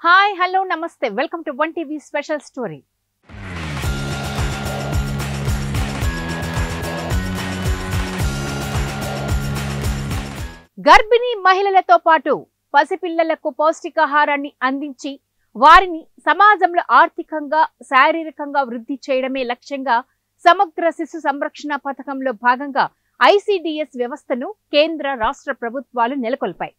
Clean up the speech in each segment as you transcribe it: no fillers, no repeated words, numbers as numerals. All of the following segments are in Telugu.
Hi, hello, namaste. Welcome to One TV special story. గర్భిణీ మహిళలతో పాటు పసిపిల్లలకు పౌష్టికాహారాన్ని అందించి వారిని సమాజంలో ఆర్థికంగా శారీరకంగా వృద్ధి చేయడమే లక్ష్యంగా సమగ్ర శిశు సంరక్షణ పథకంలో భాగంగా ఐసిడిఎస్ వ్యవస్థను కేంద్ర రాష్ట్ర ప్రభుత్వాలు నెలకొల్పాయి.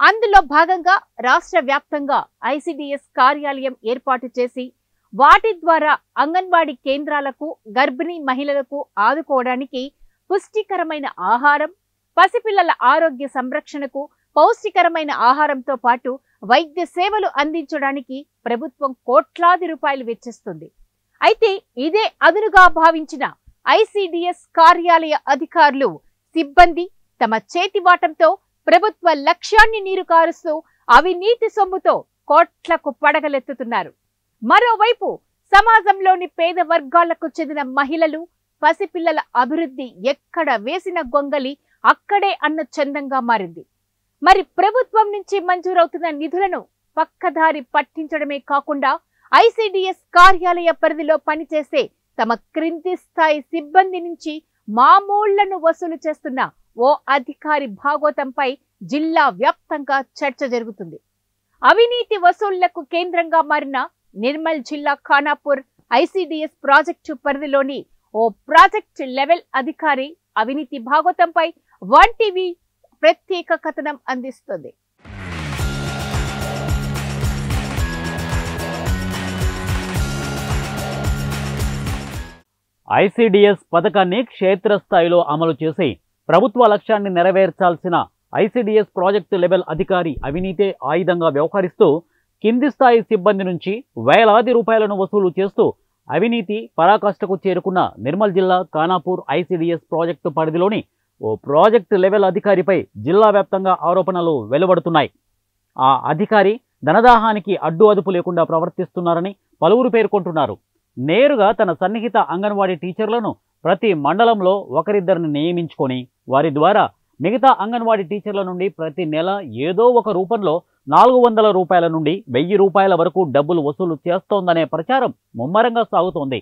అందులో భాగంగా రాష్ట్ర వ్యాప్తంగా ఐసిడిఎస్ కార్యాలయం ఏర్పాటు చేసి వాటి ద్వారా అంగన్వాడీ కేంద్రాలకు గర్భిణీ మహిళలకు ఆదుకోవడానికి పుష్టికరమైన ఆహారం, పసిపిల్లల ఆరోగ్య సంరక్షణకు పౌష్టికరమైన ఆహారంతో పాటు వైద్య సేవలు అందించడానికి ప్రభుత్వం కోట్లాది రూపాయలు వెచ్చిస్తుంది. అయితే ఇదే అదునుగా భావించిన ఐసిడిఎస్ కార్యాలయ అధికారులు సిబ్బంది తమ చేతివాటంతో ప్రభుత్వ లక్ష్యాన్ని నీరుకారుస్తూ అవినీతి సొమ్ముతో కోట్లకు పడగలెత్తుతున్నారు. మరోవైపు సమాజంలోని పేద వర్గాలకు చెందిన మహిళలు, పసిపిల్లల అభివృద్ధి ఎక్కడ వేసిన గొంగలి అక్కడే అన్న చందంగా మారింది. మరి ప్రభుత్వం నుంచి మంజూరవుతున్న నిధులను పక్కదారి పట్టించడమే కాకుండా ఐసిడిఎస్ కార్యాలయ పరిధిలో పనిచేసే తమ క్రింది స్థాయి సిబ్బంది నుంచి మామూళ్లను వసూలు చేస్తున్న ఓ అధికారి భాగోతంపై జిల్లా వ్యాప్తంగా చర్చ జరుగుతుంది. అవినీతి వసూళ్లకు కేంద్రంగా మారిన నిర్మల్ జిల్లా ఖానాపూర్ ఐసిడిఎస్ ప్రాజెక్టు పరిధిలోని ఓ ప్రాజెక్ట్ లెవెల్ అధికారి అవినీతి భాగోతంపై వన్ టీవీ ప్రత్యేక కథనం అందిస్తుంది. ఐసిడిఎస్ పథకాన్ని క్షేత్రస్థాయిలో అమలు చేసి ప్రభుత్వ లక్ష్యాన్ని నెరవేర్చాల్సిన ఐసిడిఎస్ ప్రాజెక్టు లెవెల్ అధికారి అవినీతే ఆయుధంగా వ్యవహరిస్తూ కింది స్థాయి సిబ్బంది నుంచి వేలాది రూపాయలను వసూలు చేస్తూ అవినీతి పరాకాష్ఠకు చేరుకున్న నిర్మల్ జిల్లా ఖానాపూర్ ఐసిడిఎస్ ప్రాజెక్టు పరిధిలోని ఓ ప్రాజెక్టు లెవెల్ అధికారిపై జిల్లా వ్యాప్తంగా ఆరోపణలు వెలువడుతున్నాయి. ఆ అధికారి ధనదాహానికి అడ్డు అదుపు లేకుండా ప్రవర్తిస్తున్నారని పలువురు పేర్కొంటున్నారు. నేరుగా తన సన్నిహిత అంగన్వాడీ టీచర్లను ప్రతి మండలంలో ఒకరిద్దరిని నియమించుకొని వారి ద్వారా మిగతా అంగన్వాడీ టీచర్ల నుండి ప్రతి నెల ఏదో ఒక రూపంలో 400 రూపాయల నుండి 1000 రూపాయల వరకు డబ్బులు వసూలు చేస్తోందనే ప్రచారం ముమ్మరంగా సాగుతోంది.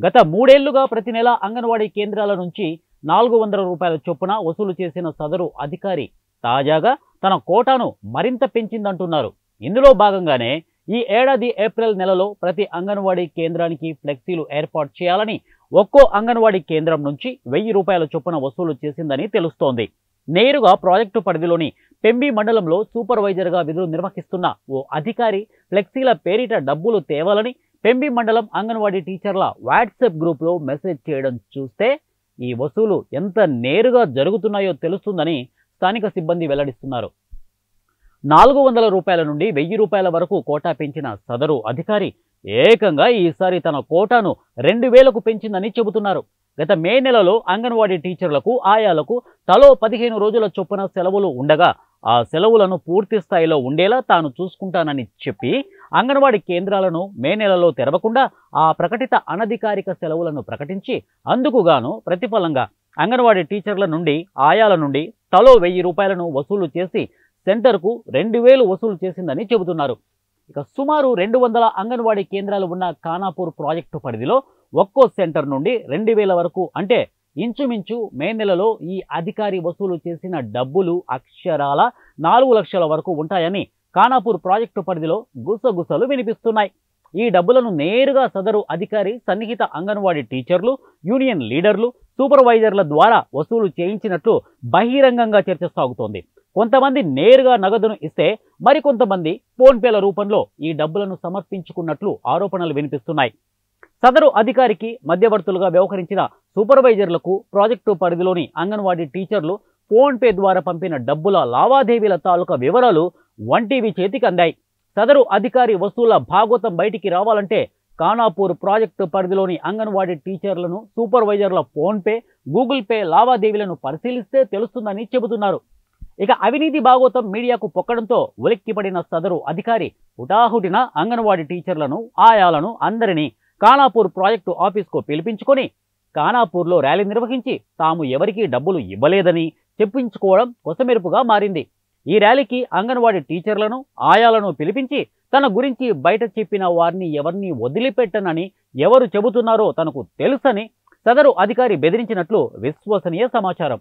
గత 3 ఏళ్లుగా ప్రతి నెల అంగన్వాడీ కేంద్రాల నుంచి 400 రూపాయల చొప్పున వసూలు చేసిన సదరు అధికారి తాజాగా తన కోటాను మరింత పెంచిందంటున్నారు. ఇందులో భాగంగానే ఈ ఏడాది ఏప్రిల్ నెలలో ప్రతి అంగన్వాడీ కేంద్రానికి ఫ్లెక్సీలు ఏర్పాటు చేయాలని ఒక్కో అంగన్వాడీ కేంద్రం నుంచి 1000 రూపాయల చొప్పున వసూలు చేసిందని తెలుస్తోంది. నేరుగా ప్రాజెక్టు పరిధిలోని పెంబి మండలంలో సూపర్వైజర్గా విధులు నిర్వహిస్తున్న ఓ అధికారి ఫ్లెక్సీల పేరిట డబ్బులు తేవాలని పెంబి మండలం అంగన్వాడీ టీచర్ల వాట్సాప్ గ్రూప్లో మెసేజ్ చేయడం చూస్తే ఈ వసూలు ఎంత నేరుగా జరుగుతున్నాయో తెలుస్తుందని స్థానిక సిబ్బంది వెల్లడిస్తున్నారు. 400 రూపాయల నుండి 1000 రూపాయల వరకు కోటా పెంచిన సదరు అధికారి ఏకంగా ఈసారి తన కోటాను 2000కు పెంచిందని చెబుతున్నారు. గత మే నెలలో అంగన్వాడీ టీచర్లకు ఆయాలకు తలో 15 రోజుల చొప్పున సెలవులు ఉండగా ఆ సెలవులను పూర్తి స్థాయిలో ఉండేలా తాను చూసుకుంటానని చెప్పి అంగన్వాడీ కేంద్రాలను మే నెలలో తెరవకుండా ఆ ప్రకటిత అనధికారిక సెలవులను ప్రకటించి అందుకుగాను ప్రతిఫలంగా అంగన్వాడీ టీచర్ల నుండి ఆయాల నుండి తలో 1000 రూపాయలను వసూలు చేసి సెంటర్కు 2000 వసూలు చేసిందని చెబుతున్నారు. ఇక సుమారు 200 అంగన్వాడీ కేంద్రాలు ఉన్న ఖానాపూర్ ప్రాజెక్టు పరిధిలో ఒక్కో సెంటర్ నుండి 2000 వరకు అంటే ఇంచుమించు మే నెలలో ఈ అధికారి వసూలు చేసిన డబ్బులు అక్షరాల 4 లక్షల వరకు ఉంటాయని ఖానాపూర్ ప్రాజెక్టు పరిధిలో గుసగుసలు వినిపిస్తున్నాయి. ఈ డబ్బులను నేరుగా సదరు అధికారి సన్నిహిత అంగన్వాడీ టీచర్లు, యూనియన్ లీడర్లు, సూపర్వైజర్ల ద్వారా వసూలు చేయించినట్లు బహిరంగంగా చర్చ సాగుతోంది. కొంతమంది నేరుగా నగదును ఇస్తే మరికొంతమంది ఫోన్పేల రూపంలో ఈ డబ్బులను సమర్పించుకున్నట్లు ఆరోపణలు వినిపిస్తున్నాయి. సదరు అధికారికి మధ్యవర్తులుగా వ్యవహరించిన సూపర్వైజర్లకు ప్రాజెక్టు పరిధిలోని అంగన్వాడీ టీచర్లు ఫోన్పే ద్వారా పంపిన డబ్బుల లావాదేవీల తాలూకా వివరాలు వన్ టీవీ చేతికి అందాయి. సదరు అధికారి వసూళ్ల భాగోతం బయటికి రావాలంటే ఖానాపూర్ ప్రాజెక్టు పరిధిలోని అంగన్వాడీ టీచర్లను, సూపర్వైజర్ల ఫోన్పే, గూగుల్ పే లావాదేవీలను పరిశీలిస్తే తెలుస్తుందని చెబుతున్నారు. ఇక అవినీతి భాగోతం మీడియాకు పొక్కడంతో ఉలిక్కిపడిన సదరు అధికారి హుటాహుటిన అంగన్వాడీ టీచర్లను, ఆయాలను అందరినీ ఖానాపూర్ ప్రాజెక్టు ఆఫీస్కు పిలిపించుకొని ఖానాపూర్లో ర్యాలీ నిర్వహించి తాము ఎవరికీ డబ్బులు ఇవ్వలేదని చెప్పించుకోవడం కొసమెరుపుగా మారింది. ఈ ర్యాలీకి అంగన్వాడీ టీచర్లను ఆయాలను పిలిపించి తన గురించి బయట చెప్పిన వారిని ఎవరిని వదిలిపెట్టనని ఎవరు చెబుతున్నారో తనకు తెలుసని సదరు అధికారి బెదిరించినట్లు విశ్వసనీయ సమాచారం.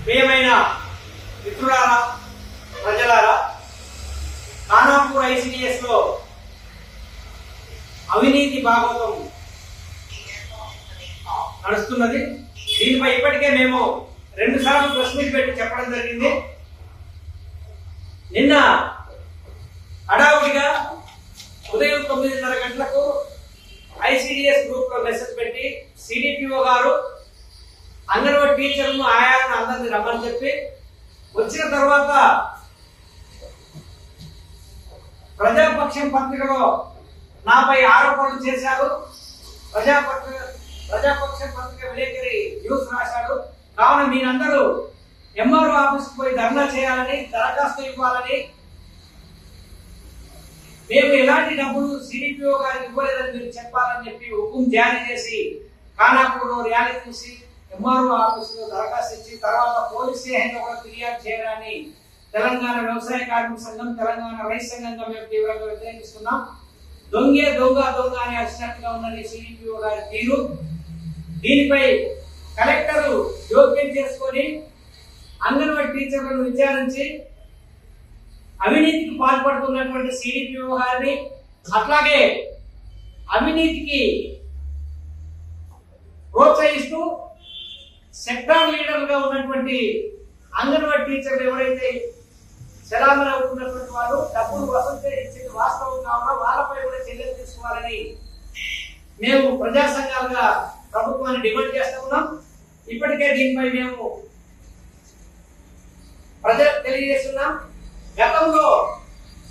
ప్రియమైన మిత్రులారా, ప్రజలారా, ఖానాపూర్ ఐసిడిఎస్ లో అవినీతి భాగవతం నడుస్తున్నది. దీనిపై ఇప్పటికే మేము 2 సార్లు ప్రెస్ మీట్ పెట్టి చెప్పడం జరిగింది. నిన్న హడావుడిగా ఉదయం 9:30 గంటలకు ఐసిడిఎస్ గ్రూప్ లో మెసేజ్ పెట్టి సిడిపిఓ గారు అంగన్వాడీ టీచర్లను ఆయాలను అందరినీ రమ్మని చెప్పి వచ్చిన తర్వాత ప్రజాపక్షం పత్రికలో నాపై ఆరోపణలు చేశారు. ప్రజాపక్షం పత్రిక విలేకరి న్యూస్ రాశాడు. కావున మీరందరూ ఎంఆర్ఓ ఆఫీస్కి పోయి ధర్నా చేయాలని, దరఖాస్తు ఇవ్వాలని, మేము ఎలాంటి డబ్బులు సిడిపిఓ గారికి ఇవ్వలేదని మీరు చెప్పాలని చెప్పి హుకుం జారీ చేసి ఖానాపూర్లో ర్యాలీ తీసి ఎంఆర్ఓ ఆఫీసులో దరఖాస్తు ఇచ్చి తర్వాత పోలీస్ స్టేషన్లో కూడా ఫిర్యాదు చేయడాన్ని తెలంగాణ వ్యవసాయ కార్మిక సంఘం, తెలంగాణ రైతు సంఘంగా మేము తీవ్రంగా వ్యతిరేకిస్తున్నాం. దొంగ దొంగ అని అరిచినట్టుగా ఉన్నది సిడిపిఓ గారి తీరు. దీనిపై కలెక్టర్ జోక్యం చేసుకొని అంగన్వాడీ టీచర్లను విచారించి అవినీతికి పాల్పడుతున్నటువంటి సిడిపిఓ గారిని, అట్లాగే అవినీతికి ప్రోత్సహిస్తూ సెక్టార్ లీడర్లుగా ఉన్నటువంటి అంగన్వాడీ టీచర్లు ఎవరైతే సెలామలు అవుతున్నటువంటి వాళ్ళు డబ్బులు వసూలు చేయించింది వాస్తవం కావున వాళ్ళపై కూడా చర్యలు తీసుకోవాలని మేము ప్రజా సంఘాలుగా ప్రభుత్వాన్ని డిమాండ్ చేస్తూ ఉన్నాం. ఇప్పటికే దీనిపై మేము ప్రజలకు తెలియజేస్తున్నాం. గతంలో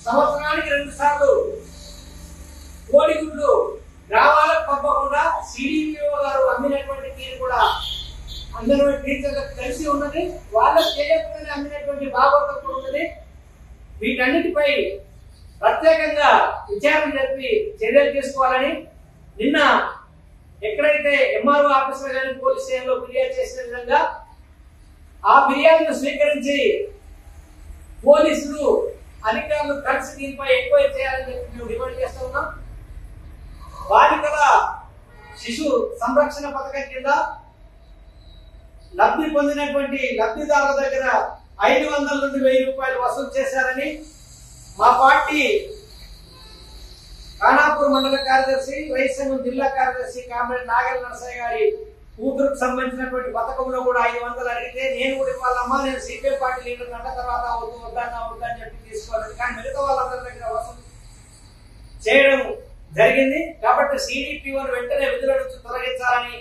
సంవత్సరానికి 2 సార్లు కోడిగుడ్లు గ్రామాలకు పంపకుండా సిడిపిఓ గారు అమ్మినటువంటి తీరు కూడా అంగన్వాడీ టీచర్లకు తెలిసి ఉన్నది. వాళ్ళకు తెలియకుండానే అమ్మినటువంటి భాగవతం కూడా ఉన్నది. వీటన్నిటిపై ప్రత్యేకంగా విచారణ జరిపి చర్యలు తీసుకోవాలని నిన్న ఎక్కడైతే ఎంఆర్ఓ ఆఫీసర్ గారి పోలీస్ స్టేషన్లో ఫిర్యాదు చేసిన విధంగా ఆ ఫిర్యాదును స్వీకరించి పోలీసులు అధికారులు కలిసి దీనిపై ఎంక్వైరీ చేయాలని చెప్పి మేము డిమాండ్ చేస్తూ ఉన్నాం. బాలికల శిశు సంరక్షణ పథకం కింద లబ్ధి పొందినటువంటి లబ్ధిదారుల దగ్గర 500 నుండి 1000 రూపాయలు వసూలు చేశారని మా పార్టీ ఖానాపూర్ మండల కార్యదర్శి, రైతు సంఘం జిల్లా కార్యదర్శి కామ్రేడ్ నాగల్ నరసయ్య గారి కూతురుకు సంబంధించినటువంటి పథకంలో కూడా 500 అడిగితే నేను కూడా ఇవ్వాలమ్మా, నేను సిపిఎం పార్టీ లీడర్ అంట, తర్వాత వద్దని చెప్పి తీసుకోవాలి. కానీ మిగతా వాళ్ళందరి దగ్గర వసూలు చేయడం జరిగింది. కాబట్టి సిడిపిఓను వెంటనే విధుల నుంచి తొలగించాలని,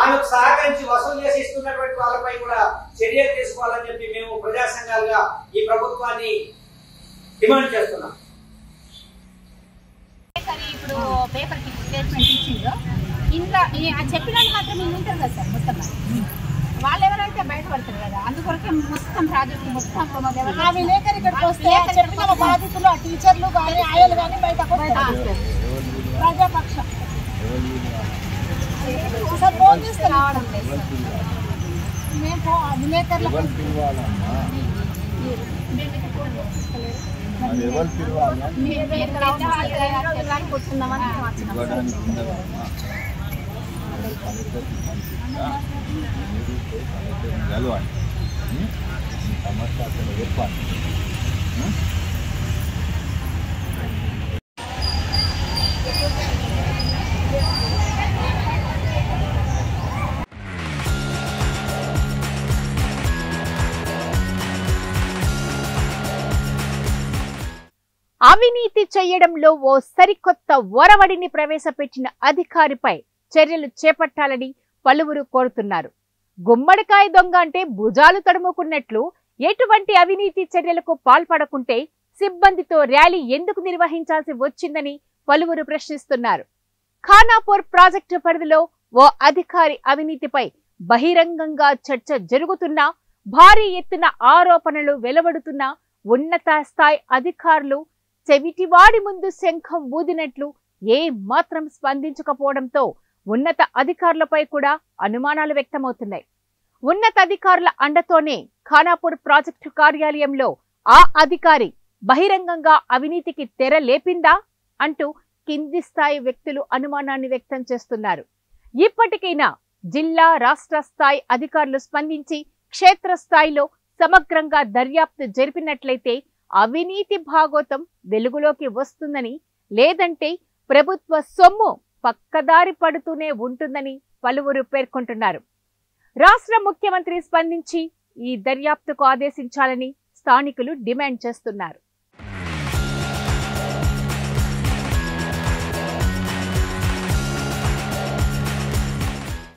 ఆమెకు సహకరించి వసూలు చేసి ఇస్తున్నటువంటి వాళ్ళపై కూడా చర్యలు తీసుకోవాలని చెప్పి మేము ప్రజా సంఘాలుగా ఈ ప్రభుత్వాన్ని డిమాండ్ చేస్తున్నాం. ఇప్పుడు పేపర్ స్టేట్మెంట్ ఇచ్చిండ్రో ఇంట్లో చెప్పిన వాళ్ళు మాత్రం ఇల్లు ఉంటారు కదా సార్, మొత్తం వాళ్ళు ఎవరైతే బయటపడతారు కదా, అందుకొరకే మొత్తం ప్రాజెక్టు మొత్తం విలేకరు ఇక్కడికి వస్తే చెప్పిన బాధితులు ఆ టీచర్లు కానీ ఆయాలు కానీ బయటకు ప్రజాపక్షం సార్ ఫోన్ చేస్తే రావడం లేదు. మేము విలేకరులకు కూర్చుందామని అవినీతి చేయడంలో ఓ సరికొత్త ఒరవడిని ప్రవేశపెట్టిన అధికారిపై చర్యలు చేపట్టాలని పలువురు కోరుతున్నారు. గుమ్మడికాయ దొంగ అంటే భుజాలు తడుముకున్నట్లు ఎటువంటి అవినీతి చర్యలకు పాల్పడకుంటే సిబ్బందితో ర్యాలీ ఎందుకు నిర్వహించాల్సి వచ్చిందని పలువురు ప్రశ్నిస్తున్నారు. ఖానాపూర్ ప్రాజెక్టు పరిధిలో ఓ అధికారి అవినీతిపై బహిరంగంగా చర్చ జరుగుతున్నా, భారీ ఎత్తున ఆరోపణలు వెలువడుతున్నా ఉన్నత స్థాయి అధికారులు చెవిటివాడి ముందు శంఖం ఊదినట్లు ఏ మాత్రం స్పందించకపోవడంతో ఉన్నత అధికారులపై కూడా అనుమానాలు వ్యక్తమవుతున్నాయి. ఉన్నతాధికారుల అండతోనే ఖానాపూర్ ప్రాజెక్టు కార్యాలయంలో ఆ అధికారి బహిరంగంగా అవినీతికి తెర లేపిందా అంటూ కింది స్థాయి వ్యక్తులు అనుమానాన్ని వ్యక్తం చేస్తున్నారు. ఇప్పటికైనా జిల్లా రాష్ట్ర స్థాయి అధికారులు స్పందించి క్షేత్రస్థాయిలో సమగ్రంగా దర్యాప్తు జరిపినట్లయితే అవినీతి భాగోతం వెలుగులోకి వస్తుందని, లేదంటే ప్రభుత్వ సొమ్ము పక్కదారి పడుతూనే ఉంటుందని పలువురు పేర్కొంటున్నారు. రాష్ట్ర ముఖ్యమంత్రి స్పందించి ఈ దర్యాప్తుకు ఆదేశించాలని స్థానికులు డిమాండ్ చేస్తున్నారు.